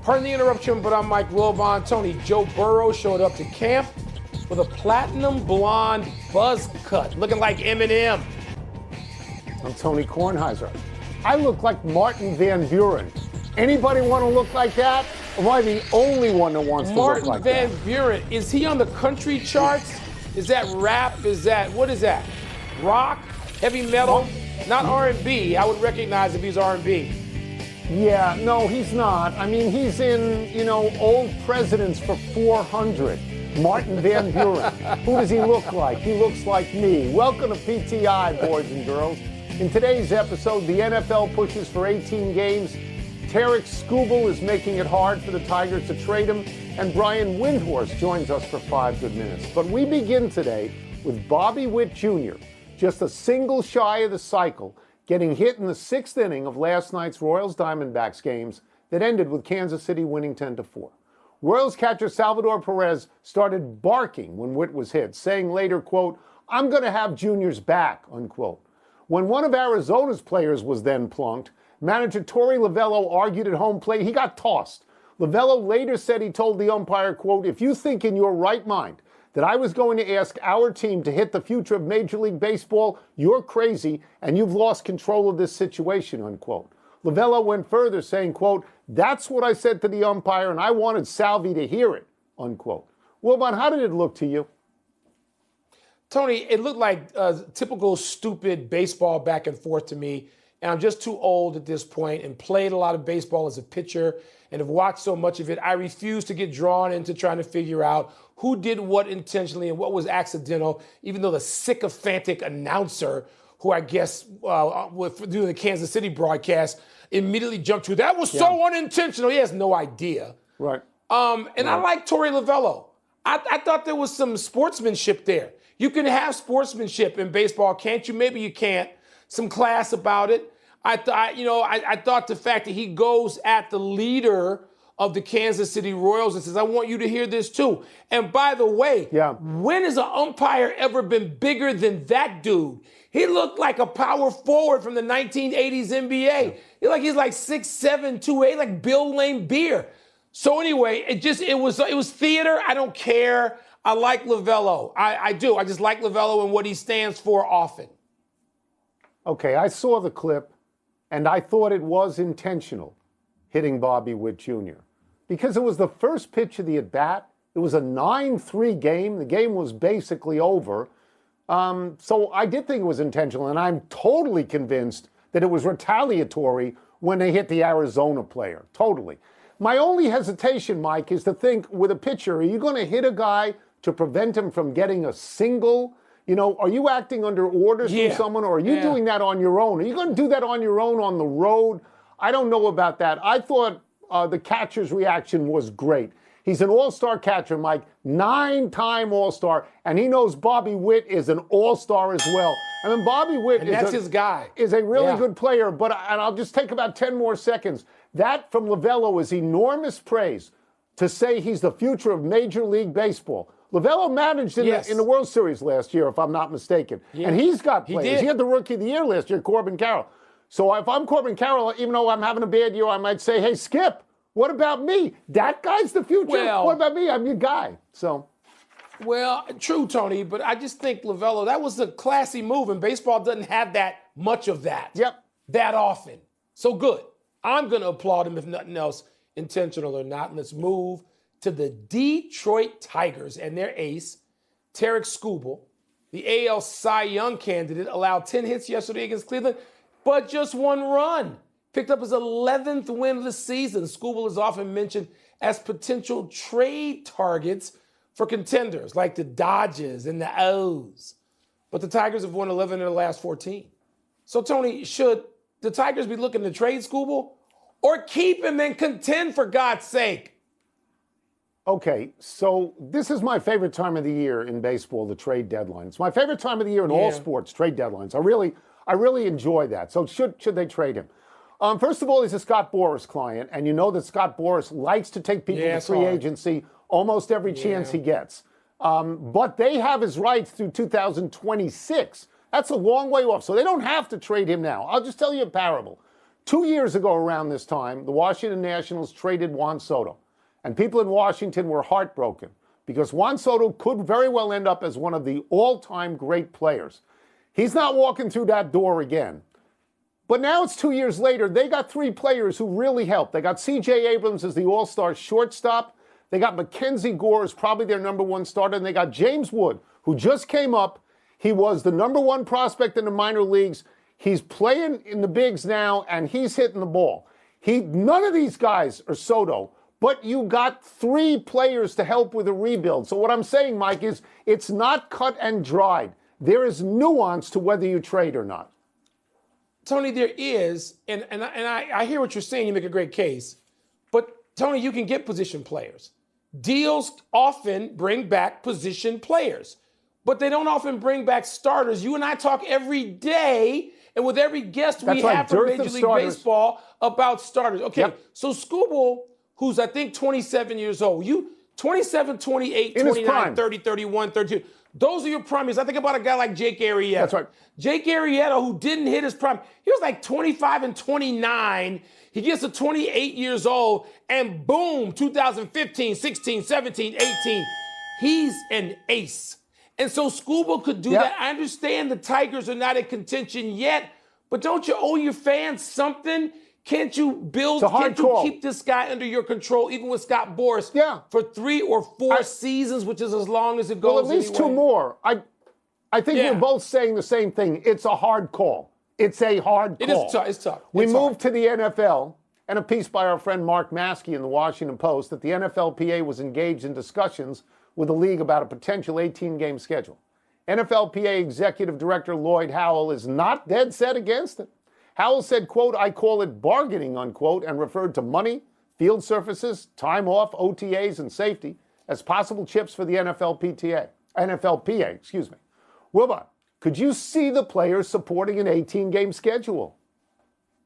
Pardon the interruption, but I'm Mike Wilbon. Tony, Joe Burrow showed up to camp with a platinum blonde buzz cut, looking like Eminem. I'm Tony Kornheiser. I look like Martin Van Buren. Anybody want to look like that? Or am I the only one that wants to look like that? Martin Van Buren, is he on the country charts? Is that rap? What is that? Rock? Heavy metal? Not R&B. I would recognize if he's R&B. Yeah, no, he's not. I mean, he's in, Old Presidents for 400. Martin Van Buren. Who does he look like? He looks like me. Welcome to PTI, boys and girls. In today's episode, the NFL pushes for 18 games. Tarek Skubal is making it hard for the Tigers to trade him. And Brian Windhorst joins us for 5 good minutes. But we begin today with Bobby Witt Jr., just a single shy of the cycle, getting hit in the 6th inning of last night's Royals-Diamondbacks games that ended with Kansas City winning 10-4. Royals catcher Salvador Perez started barking when Witt was hit, saying later, quote, "I'm going to have Junior's back," unquote. When one of Arizona's players was then plunked, manager Torey Lovullo argued at home plate. He got tossed. Lovullo later said he told the umpire, quote, "If you think in your right mind that I was going to ask our team to hit the future of Major League Baseball, you're crazy and you've lost control of this situation," unquote. Lovullo went further, saying, quote, "That's what I said to the umpire and I wanted Salvi to hear it," unquote. Wilbon, how did it look to you? Tony, it looked like typical stupid baseball back and forth to me. And I'm just too old at this point and played a lot of baseball as a pitcher and have watched so much of it. I refuse to get drawn into trying to figure out who did what intentionally and what was accidental, even though the sycophantic announcer, who I guess doing the Kansas City broadcast, immediately jumped to, that was so unintentional. He has no idea. Right. I like Torey Lovullo. I thought there was some sportsmanship there. You can have sportsmanship in baseball, can't you? Maybe you can't. Some class about it. I thought the fact that he goes at the leader of the Kansas City Royals and says, "I want you to hear this too." And by the way, when has an umpire ever been bigger than that dude? He looked like a power forward from the 1980s NBA. He's like 6'7", 2'8", like Bill Laimbeer. So anyway, it was theater. I don't care. I like Lovullo. I do. I just like Lovullo and what he stands for often. Okay, I saw the clip, and I thought it was intentional, hitting Bobby Witt Jr., because it was the first pitch of the at-bat. It was a 9-3 game. The game was basically over. So I did think it was intentional, and I'm totally convinced that it was retaliatory when they hit the Arizona player. Totally. My only hesitation, Mike, is to think with a pitcher, are you going to hit a guy to prevent him from getting a single? Are you acting under orders from someone, or are you doing that on your own? Are you going to do that on your own on the road? I don't know about that. I thought the catcher's reaction was great. He's an all-star catcher, Mike, 9-time all-star, and he knows Bobby Witt is an all-star as well. I mean, Bobby Witt his guy. Is a really good player, and I'll just take about 10 more seconds. That from Lovullo is enormous praise to say he's the future of Major League Baseball. Lovullo managed in the World Series last year, if I'm not mistaken. Yeah. And he's got players. He had the Rookie of the Year last year, Corbin Carroll. So if I'm Corbin Carroll, even though I'm having a bad year, I might say, hey, Skip, what about me? That guy's the future. Well, what about me? I'm your guy. So. Well, true, Tony, but I just think Lovullo, that was a classy move, and baseball doesn't have that much of that. That often. So good. I'm going to applaud him, if nothing else, intentional or not. And let's move to the Detroit Tigers and their ace, Tarek Skubal, the AL Cy Young candidate, allowed 10 hits yesterday against Cleveland, but just 1 run. Picked up his 11th win of the season. Skubal is often mentioned as potential trade targets for contenders like the Dodgers and the O's. But the Tigers have won 11 of their last 14. So, Tony, should the Tigers be looking to trade Skubal or keep him and contend, for God's sake? Okay, so this is my favorite time of the year in baseball, the trade deadline. It's my favorite time of the year in all sports, trade deadlines. I really enjoy that. So should they trade him? First of all, he's a Scott Boras client, and you know that Scott Boras likes to take people to free agency almost every chance he gets. But they have his rights through 2026. That's a long way off, so they don't have to trade him now. I'll just tell you a parable. 2 years ago around this time, the Washington Nationals traded Juan Soto. And people in Washington were heartbroken because Juan Soto could very well end up as one of the all-time great players. He's not walking through that door again. But now it's 2 years later. They got three players who really helped. They got C.J. Abrams as the all-star shortstop. They got Mackenzie Gore as probably their number one starter. And they got James Wood, who just came up. He was the number one prospect in the minor leagues. He's playing in the bigs now, and he's hitting the ball. None of these guys are Soto, but you got three players to help with a rebuild. So what I'm saying, Mike, is it's not cut and dried. There is nuance to whether you trade or not. Tony, there is, and I hear what you're saying. You make a great case. But, Tony, you can get position players. Deals often bring back position players, but they don't often bring back starters. You and I talk every day, and with every guest we have from Major League Baseball about starters. Okay, so Skubal, who's I think 27 years old, 27, 28, 29, 30, 31, 32. Those are your primaries. I think about a guy like Jake Arrieta. That's right. Jake Arrieta, who didn't hit his prime. He was like 25 and 29. He gets to 28 years old, and boom, 2015, 16, 17, 18. He's an ace. And so Skubal could do that. I understand the Tigers are not in contention yet, but don't you owe your fans something? Can't you build, can't you keep this guy under your control, even with Scott Boras, for 3 or 4 seasons, which is as long as it goes? Well, at least 2 more. I think we're both saying the same thing. It's a hard call. It's a hard call. It is tough. It's tough. We moved to the NFL, and a piece by our friend Mark Maskey in the Washington Post that the NFLPA was engaged in discussions with the league about a potential 18-game schedule. NFLPA Executive Director Lloyd Howell is not dead set against it. Howell said, quote, "I call it bargaining," unquote, and referred to money, field surfaces, time off, OTAs, and safety as possible chips for the NFLPA, excuse me. Wilbur, could you see the players supporting an 18-game schedule?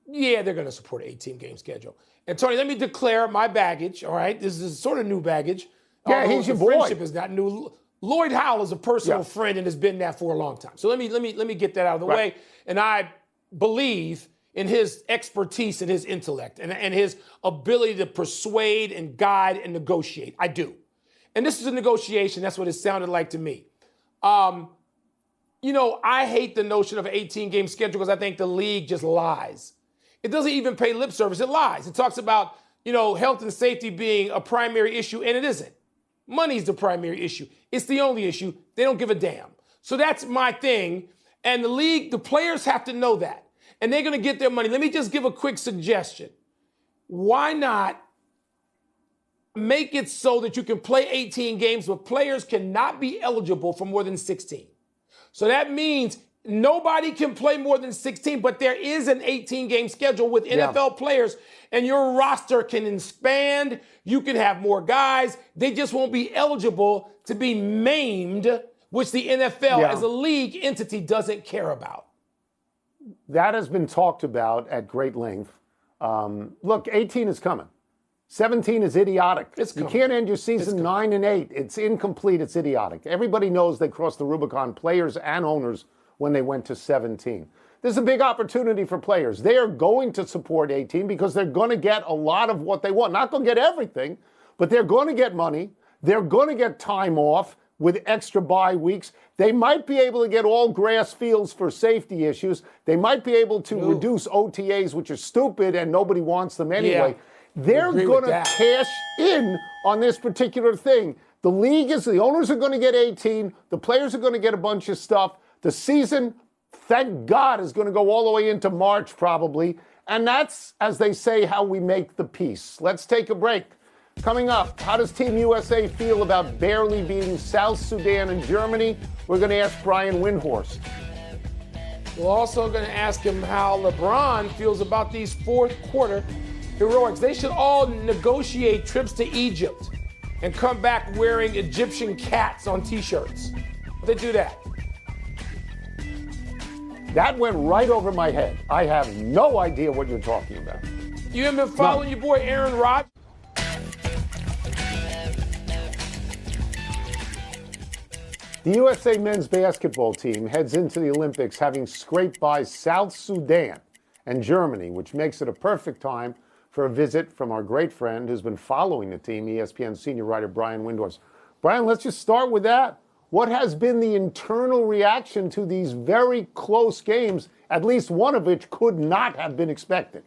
Yeah, they're going to support an 18-game schedule. And, Tony, let me declare my baggage, all right? This is sort of new baggage. Yeah, he's your boy. Friendship is not new. Lloyd Howell is a personal friend and has been that for a long time. So let me get that out of the way. And I believe in his expertise and his intellect and his ability to persuade and guide and negotiate. I do. And this is a negotiation. That's what it sounded like to me. You know, I hate the notion of an 18-game schedule because I think the league just lies. It doesn't even pay lip service. It lies. It talks about, you know, health and safety being a primary issue, and it isn't. Money's the primary issue. It's the only issue. They don't give a damn. So that's my thing. And the league, the players have to know that. And they're going to get their money. Let me just give a quick suggestion. Why not make it so that you can play 18 games, but players cannot be eligible for more than 16? So that means nobody can play more than 16, but there is an 18-game schedule with NFL players, and your roster can expand. You can have more guys. They just won't be eligible to be maimed, which the NFL as a league entity doesn't care about. That has been talked about at great length. Look, 18 is coming. 17 is idiotic. You can't end your season 9 and 8. It's incomplete. It's idiotic. Everybody knows they crossed the Rubicon, players and owners, when they went to 17. There's a big opportunity for players. They are going to support 18 because they're going to get a lot of what they want. Not going to get everything, but they're going to get money. They're going to get time off with extra bye weeks. They might be able to get all grass fields for safety issues. They might be able to reduce OTAs, which are stupid and nobody wants them anyway. They're going to cash in on this particular thing. The owners are going to get 18. The players are going to get a bunch of stuff. The season, thank God, is going to go all the way into March probably. And that's, as they say, how we make the peace. Let's take a break. Coming up, how does Team USA feel about barely beating South Sudan and Germany? We're going to ask Brian Windhorst. We're also going to ask him how LeBron feels about these fourth quarter heroics. They should all negotiate trips to Egypt and come back wearing Egyptian cats on T-shirts. They do that. That went right over my head. I have no idea what you're talking about. You haven't been following your boy Aaron Rodgers? The USA men's basketball team heads into the Olympics having scraped by South Sudan and Germany, which makes it a perfect time for a visit from our great friend who's been following the team, ESPN senior writer Brian Windhorst. Brian, let's just start with that. What has been the internal reaction to these very close games, at least one of which could not have been expected?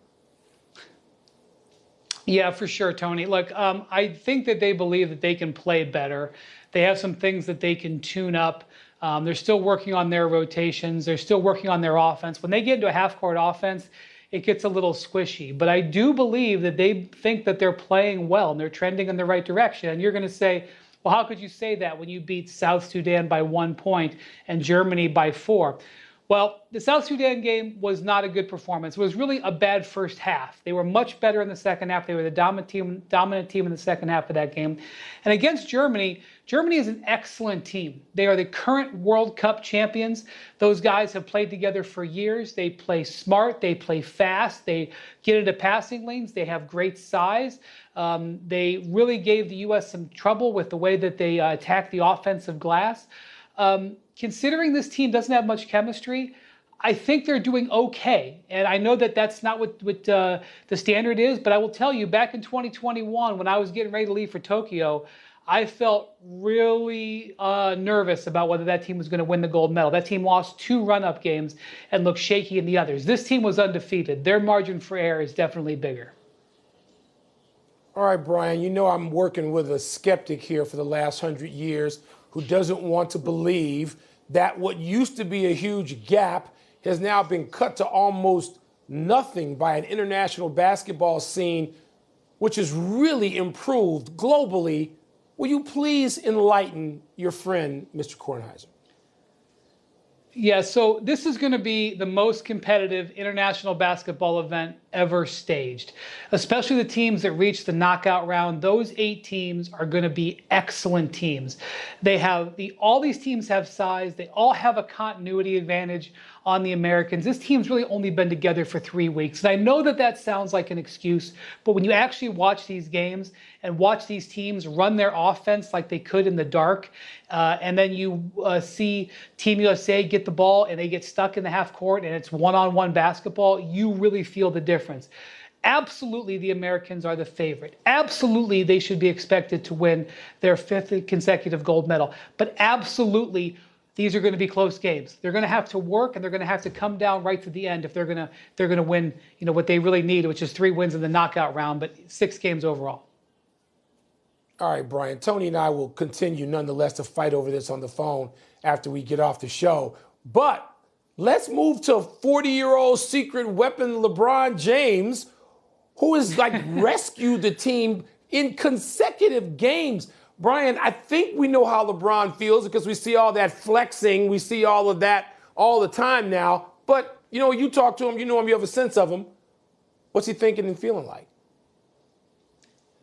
Yeah, for sure, Tony. Look, I think that they believe that they can play better. They have some things that they can tune up. They're still working on their rotations. They're still working on their offense. When they get into a half-court offense, it gets a little squishy. But I do believe that they think that they're playing well and they're trending in the right direction. And you're going to say, well, how could you say that when you beat South Sudan by 1 point and Germany by 4? Well, the South Sudan game was not a good performance. It was really a bad first half. They were much better in the second half. They were the dominant team in the second half of that game. And against Germany, Germany is an excellent team. They are the current World Cup champions. Those guys have played together for years. They play smart. They play fast. They get into passing lanes. They have great size. They really gave the U.S. some trouble with the way that they attack the offensive glass. Considering this team doesn't have much chemistry, I think they're doing okay. And I know that that's not what the standard is, but I will tell you, back in 2021, when I was getting ready to leave for Tokyo, I felt really nervous about whether that team was going to win the gold medal. That team lost 2 run-up games and looked shaky in the others. This team was undefeated. Their margin for error is definitely bigger. All right, Brian, you know I'm working with a skeptic here for the last 100 years who doesn't want to believe that what used to be a huge gap has now been cut to almost nothing by an international basketball scene, which has really improved globally. Will you please enlighten your friend, Mr. Kornheiser? Yeah, so this is going to be the most competitive international basketball event ever staged, especially the teams that reach the knockout round. Those 8 teams are going to be excellent teams. They have all these teams have size. They all have a continuity advantage on the Americans. This team's really only been together for 3 weeks. And I know that that sounds like an excuse, but when you actually watch these games and watch these teams run their offense like they could in the dark, and then you see Team USA get the ball and they get stuck in the half court and it's one-on-one basketball, you really feel the difference. Absolutely, the Americans are the favorite. Absolutely, they should be expected to win their 5th consecutive gold medal. But absolutely, these are going to be close games. They're going to have to work, and they're going to have to come down right to the end if they're going to win, what they really need, which is 3 wins in the knockout round, but 6 games overall. All right, Brian. Tony and I will continue nonetheless to fight over this on the phone after we get off the show. But let's move to 40-year-old secret weapon LeBron James, who has rescued the team in consecutive games. Brian, I think we know how LeBron feels because we see all that flexing. We see all of that all the time now. But, you talk to him, you know him, you have a sense of him. What's he thinking and feeling like?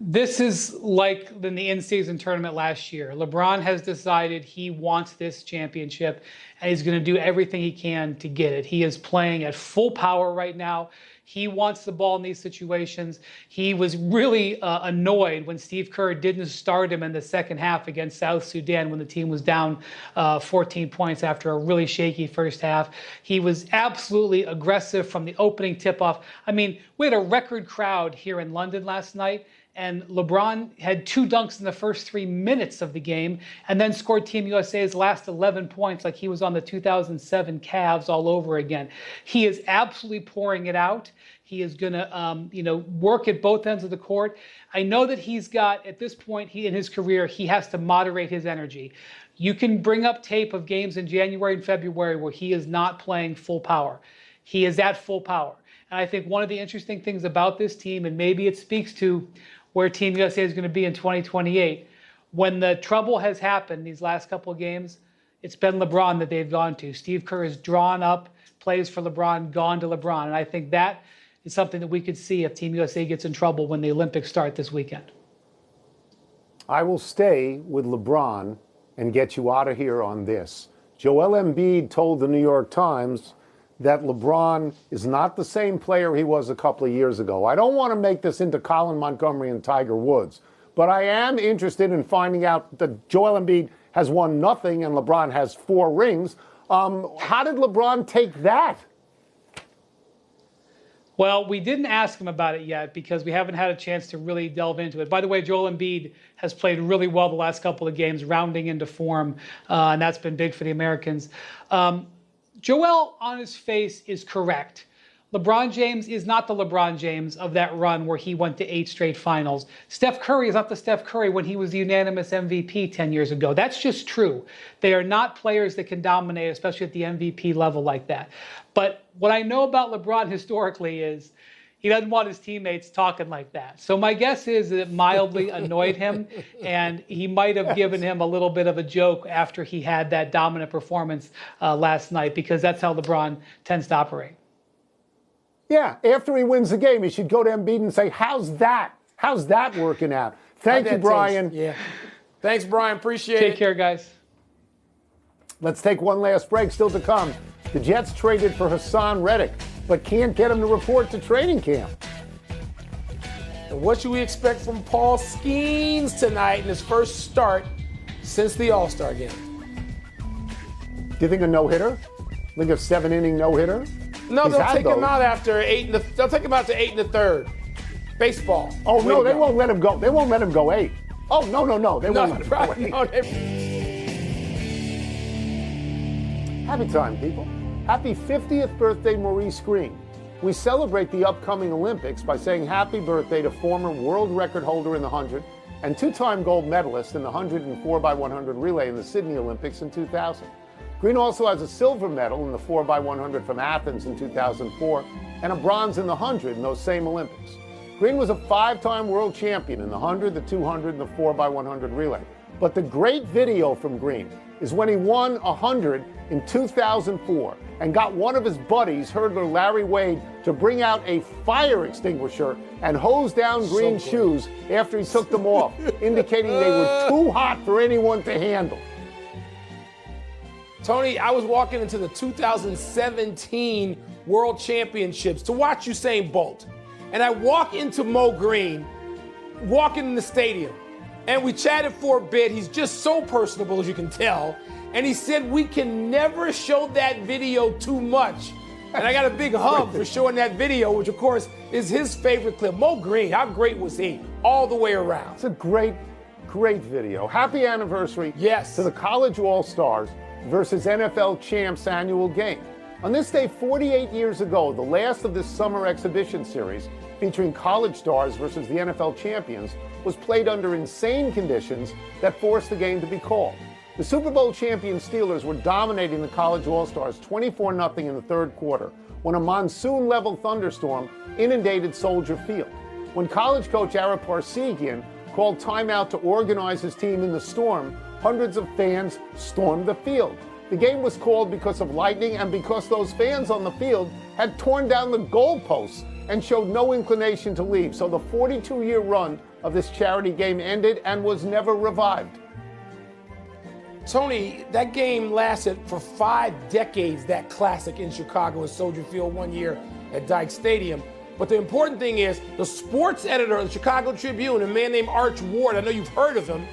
This is like in the in-season tournament last year. LeBron has decided he wants this championship, and he's going to do everything he can to get it. He is playing at full power right now. He wants the ball in these situations. He was really annoyed when Steve Kerr didn't start him in the second half against South Sudan when the team was down 14 points after a really shaky first half. He was absolutely aggressive from the opening tip-off. I mean, we had a record crowd here in London last night, and LeBron had 2 dunks in the first 3 minutes of the game and then scored Team USA's last 11 points like he was on the 2007 Cavs all over again. He is absolutely pouring it out. He is going to, work at both ends of the court. I know that he's got, at this point in his career, he has to moderate his energy. You can bring up tape of games in January and February where he is not playing full power. He is at full power. And I think one of the interesting things about this team, and maybe it speaks to where Team USA is going to be in 2028, when the trouble has happened these last couple of games, it's been LeBron that they've gone to. Steve Kerr has drawn up plays for LeBron, gone to LeBron. And I think that is something that we could see if Team USA gets in trouble when the Olympics start this weekend. I will stay with LeBron and get you out of here on this. Joel Embiid told the New York Times that LeBron is not the same player he was a couple of years ago. I don't want to make this into Colin Montgomery and Tiger Woods, but I am interested in finding out that Joel Embiid has won nothing and LeBron has 4 rings. How did LeBron take that? Well, we didn't ask him about it yet because we haven't had a chance to really delve into it. By the way, Joel Embiid has played really well the last couple of games, rounding into form, and that's been big for the Americans. Joel, on his face, is correct. LeBron James is not the LeBron James of that run where he went to 8 straight finals. Steph Curry is not the Steph Curry when he was the unanimous MVP 10 years ago. That's just true. They are not players that can dominate, especially at the MVP level like that. But what I know about LeBron historically is he doesn't want his teammates talking like that. So my guess is that it mildly annoyed him, and he might have given him a little bit of a joke after he had that dominant performance last night, because that's how LeBron tends to operate. Yeah, after he wins the game, he should go to Embiid and say, how's that? How's that working out? Thank you, Brian. Yeah. Thanks, Brian. Appreciate it. Take care, guys. Let's take one last break. Still to come. The Jets traded for Hassan Reddick, but can't get him to report to training camp. And what should we expect from Paul Skeens tonight in his first start since the All-Star game? Do you think a no-hitter? Think a 7-inning no-hitter? No, they'll take him out after 8. They'll take him out to 8 1/3. Baseball. Oh no, they won't let him go. They won't let him go 8. Oh no, they won't let him go 8. No, Happy time, people. Happy 50th birthday, Maurice Green. We celebrate the upcoming Olympics by saying happy birthday to former world record holder in the 100 and 2-time gold medalist in the 100 and 4x100 relay in the Sydney Olympics in 2000. Green also has a silver medal in the 4x100 from Athens in 2004 and a bronze in the 100 in those same Olympics. Green was a 5-time world champion in the 100, the 200, and the 4x100 relay. But the great video from Green is when he won 100 in 2004 and got one of his buddies, hurdler Larry Wade, to bring out a fire extinguisher and hose down Green's shoes after he took them off, indicating they were too hot for anyone to handle. Tony, I was walking into the 2017 World Championships to watch Usain Bolt. And I walk into Mo Green, walking in the stadium. And we chatted for a bit. He's just so personable, as you can tell. And he said, we can never show that video too much. And I got a big hug for showing that video, which, of course, is his favorite clip. Mo Green, how great was he all the way around? It's a great video. Happy anniversary to the College All-Stars versus NFL Champs annual game. On this day 48 years ago, the last of this summer exhibition series featuring college stars versus the NFL champions was played under insane conditions that forced the game to be called. The Super Bowl champion Steelers were dominating the College All-Stars 24-0 in the third quarter when a monsoon-level thunderstorm inundated Soldier Field. When college coach Ara Parsegian called timeout to organize his team in the storm, hundreds of fans stormed the field. The game was called because of lightning and because those fans on the field had torn down the goalposts and showed no inclination to leave. So the 42-year run of this charity game ended and was never revived. Tony, that game lasted for 5 decades, that classic in Chicago at Soldier Field, 1 year at Dyke Stadium. But the important thing is the sports editor of the Chicago Tribune, a man named Arch Ward, I know you've heard of him,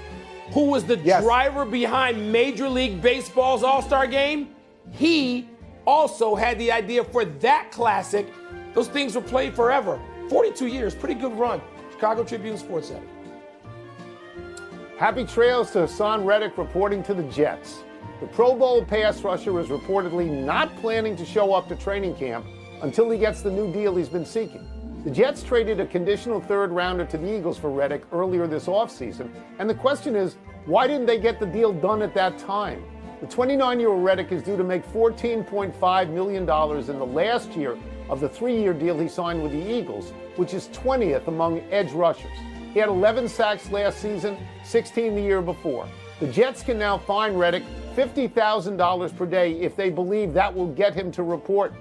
who was the driver behind Major League Baseball's All-Star Game, he also had the idea for that classic. Those things were played forever. 42 years, pretty good run. Chicago Tribune sports editor. Happy trails to Hassan Reddick reporting to the Jets. The Pro Bowl pass rusher is reportedly not planning to show up to training camp until he gets the new deal he's been seeking. The Jets traded a conditional third-rounder to the Eagles for Reddick earlier this offseason, and the question is, why didn't they get the deal done at that time? The 29-year-old Reddick is due to make $14.5 million in the last year of the 3-year deal he signed with the Eagles, which is 20th among edge rushers. He had 11 sacks last season, 16 the year before. The Jets can now fine Reddick $50,000 per day if they believe that will get him to report.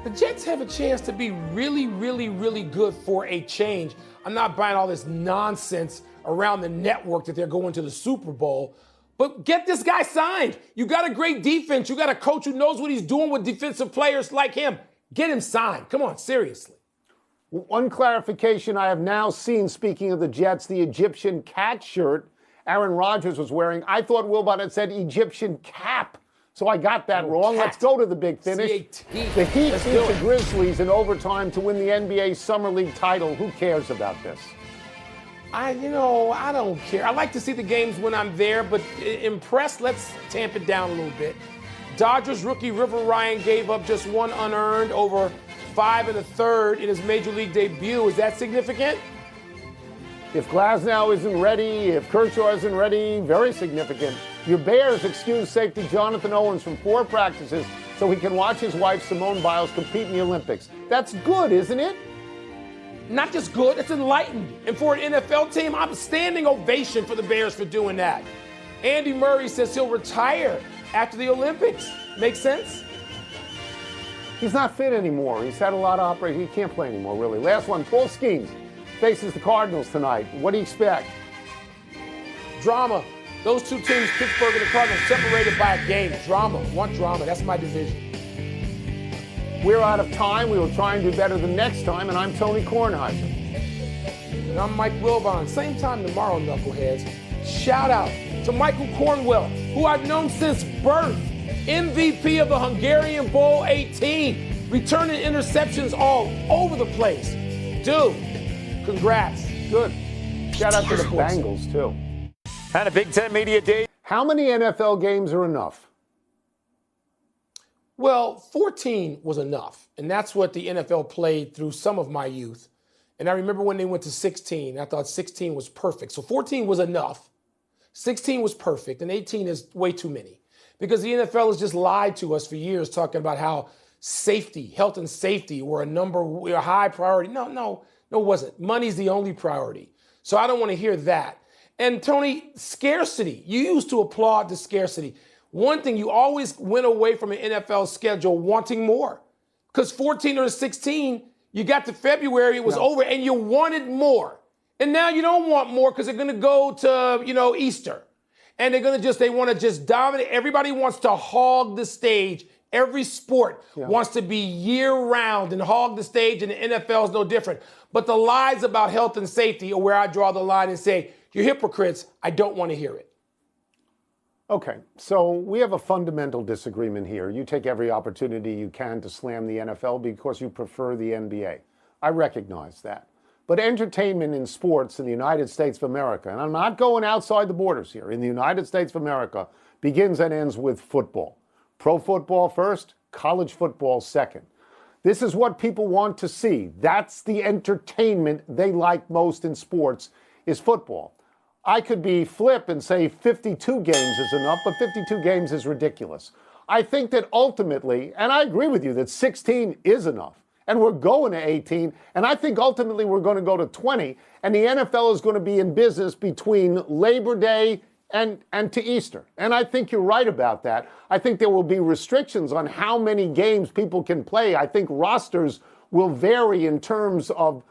The Jets have a chance to be really, really, really good for a change. I'm not buying all this nonsense around the network that they're going to the Super Bowl. But get this guy signed. You got a great defense. You got a coach who knows what he's doing with defensive players like him. Get him signed. Come on, seriously. One clarification I have now seen, speaking of the Jets, the Egyptian cat shirt Aaron Rodgers was wearing. I thought Wilbot had said Egyptian cap. So I got that wrong. Let's go to the big finish. CAT. The Heat beat the Grizzlies in overtime to win the NBA Summer League title. Who cares about this? I don't care. I like to see the games when I'm there, but impressed, let's tamp it down a little bit. Dodgers rookie River Ryan gave up just one unearned over 5 1/3 in his major league debut. Is that significant? If Glasnow isn't ready, if Kershaw isn't ready, very significant. Your Bears excuse safety Jonathan Owens from 4 practices so he can watch his wife Simone Biles compete in the Olympics. That's good, isn't it? Not just good, it's enlightened. And for an NFL team, I'm standing ovation for the Bears for doing that. Andy Murray says he'll retire after the Olympics. Make sense? He's not fit anymore. He's had a lot of operations. He can't play anymore, really. Last one, Paul Skeens faces the Cardinals tonight. What do you expect? Drama. Those two teams, Pittsburgh and the Cardinals, separated by a game. Drama. Want drama. That's my division. We're out of time. We will try and do better the next time, and I'm Tony Kornheiser. And I'm Mike Wilbon. Same time tomorrow, knuckleheads. Shout out to Michael Cornwell, who I've known since birth. MVP of the Hungarian Bowl 18. Returning interceptions all over the place. Dude, congrats. Good. Shout out to the Bengals, too. And a Big Ten Media Day. How many NFL games are enough? Well, 14 was enough, and that's what the NFL played through some of my youth. And I remember when they went to 16, I thought 16 was perfect. So 14 was enough, 16 was perfect, and 18 is way too many. Because the NFL has just lied to us for years talking about how safety, health and safety were a high priority. No, it wasn't. Money's the only priority. So I don't want to hear that. And Tony, scarcity. You used to applaud the scarcity. One thing, you always went away from an NFL schedule wanting more. Because 14 or 16, you got to February, it was over, and you wanted more. And now you don't want more because they're going to go to, Easter. And they want to just dominate. Everybody wants to hog the stage. Every sport wants to be year-round and hog the stage, and the NFL is no different. But the lies about health and safety are where I draw the line and say, you're hypocrites. I don't want to hear it. Okay, so we have a fundamental disagreement here. You take every opportunity you can to slam the NFL because you prefer the NBA. I recognize that. But entertainment in sports in the United States of America, and I'm not going outside the borders here, in the United States of America, begins and ends with football. Pro football first, college football second. This is what people want to see. That's the entertainment they like most in sports, is football. I could be flip and say 52 games is enough, but 52 games is ridiculous. I think that ultimately, and I agree with you that 16 is enough, and we're going to 18, and I think ultimately we're going to go to 20, and the NFL is going to be in business between Labor Day and to Easter. And I think you're right about that. I think there will be restrictions on how many games people can play. I think rosters will vary in terms of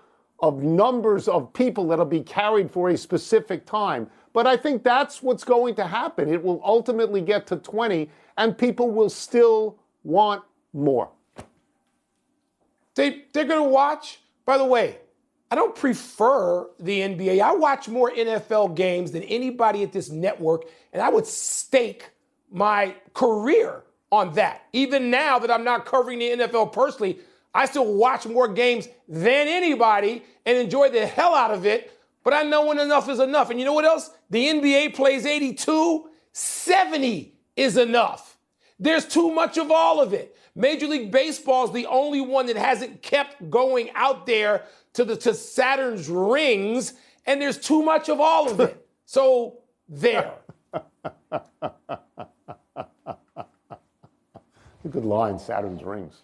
numbers of people that'll be carried for a specific time. But I think that's what's going to happen. It will ultimately get to 20, and people will still want more. They're going to watch. By the way, I don't prefer the NBA. I watch more NFL games than anybody at this network, and I would stake my career on that. Even now that I'm not covering the NFL personally, I still watch more games than anybody and enjoy the hell out of it. But I know when enough is enough. And you know what else? The NBA plays 82. 70 is enough. There's too much of all of it. Major League Baseball is the only one that hasn't kept going out there to Saturn's rings. And there's too much of all of it. So there. A good line, Saturn's rings.